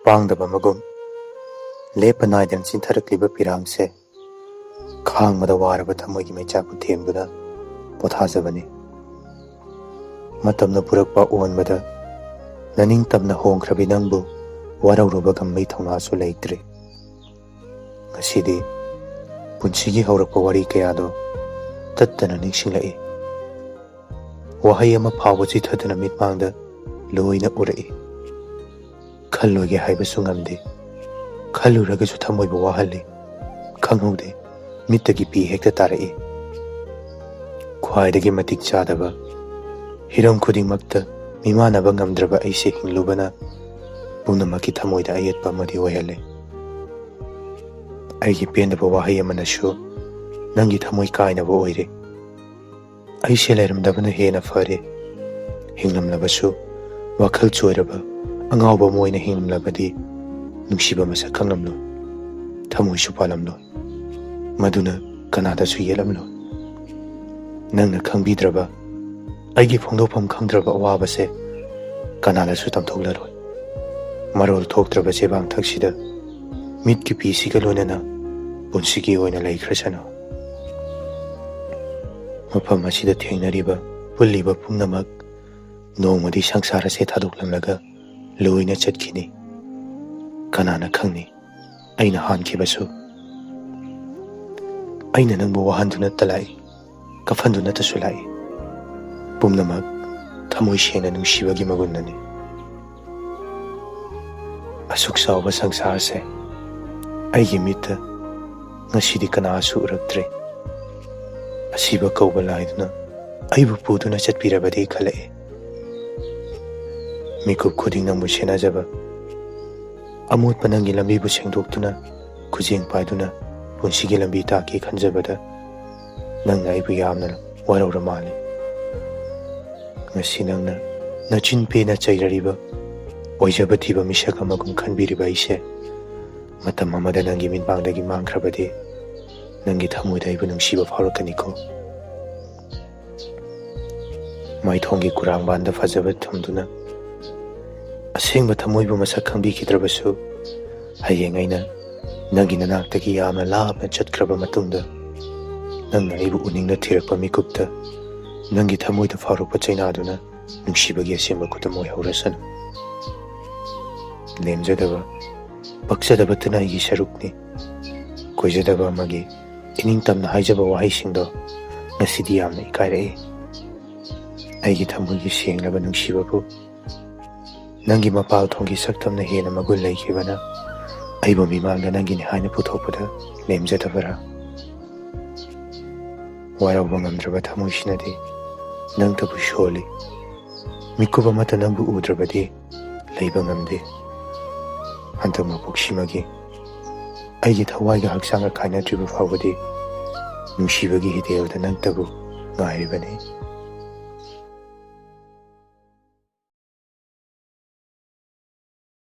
पांगदबा मगुम लेप नायदन चिंथरक्लिबा पिरांगसे खांगमदा वारबा थमोइगी मैचापु थेंबुदा पोथाजबने मतमना पुरकपा ओनबदा ननिंग तमना होंख्रबि नंगबु वारौरुबा गम्मै थौनासु लेइत्रे ngasidi punsigi haurakpa wari kayado tattana ningsinglai wahai ama phawa chithadana mitmangda loina urai khalloge haibasu ngamde khalluragasu thamoiba wahalli khanghaude mittagi pi hekta tarai khwaidagi matik chadaba hiram khudingmakta mimanaba ngamdraba aise hinglubana punamaki thamoida ayetpa madi wahale aigi pendaba wahai amanashu nangi thamoi kainaba oire aise leiramdabana hena fare hinglamlabasu wakhal choiraba angawba moina hinglamlabadi nungsiba masa khanglamlo thamoi su palamlo maduna kanada su yelamlo nangna khangbidraba aigi phongdofam khangdraba awabase kanala su tamthoglaroi marol thokdraba sebang thaksida mit ki pisiga lonana punsigi oina laikhrasano mafam asida thengnariba pulliba pungnamak nongmadi sangsara se thadoklamlaga loina chatkini kanana khangni aina hankibasu aina nangbu wahanduna talai kafanduna tasulai pumnamak thamoi sena nungsibagi magunnani asuk sauba sangsara se aigi mita ngasidi kanasu uraktre asiba kauba laiduna aibu puduna chatpirabadi khalae mikup khuding nangbu senajaba amut panangi lambi bu sengdoktuna khujeng paiduna punsigi lambi taki khanjabada nang aibu yamna waraura mali ngasi nangna nachin pena chairariba oijaba thiba misaka magum khanbiriba ise matam amada nangi minpangdagi mangkhrabadi nangi thamoida ibu nungsiba phaurakkaniko maithongi kurangbanda fajaba thumduna asengba thamoibu masak khangbikidrabasu hayeng aina nangi nanaktagi yamna lapna chatkraba matungda nangna ibu uningna thirakpa mikupta nangi thamoida phaurakpa chainaduna nungsibagi asemba kutamoi haurasanu lemjadaba baksadaba tuna igi sarukni koijadaba magi ining tamna haijaba wahai singdo ngasidi yamna ikairai aigi thamoigi senglaba nungsibabu nangi mapal thongi saktamna hena magul laikibana aibo mimangda nangi ni haina puthokpada lemjadabara warauba ngamdraba thamoisinadi nangtabu sholi mikuba mata nangbu udrabadi leiba ngamde hantang mapoksimagi aigi thawaiga haksanga khainadriba fawadi nungsibagi hidelda nangtabu ngairibani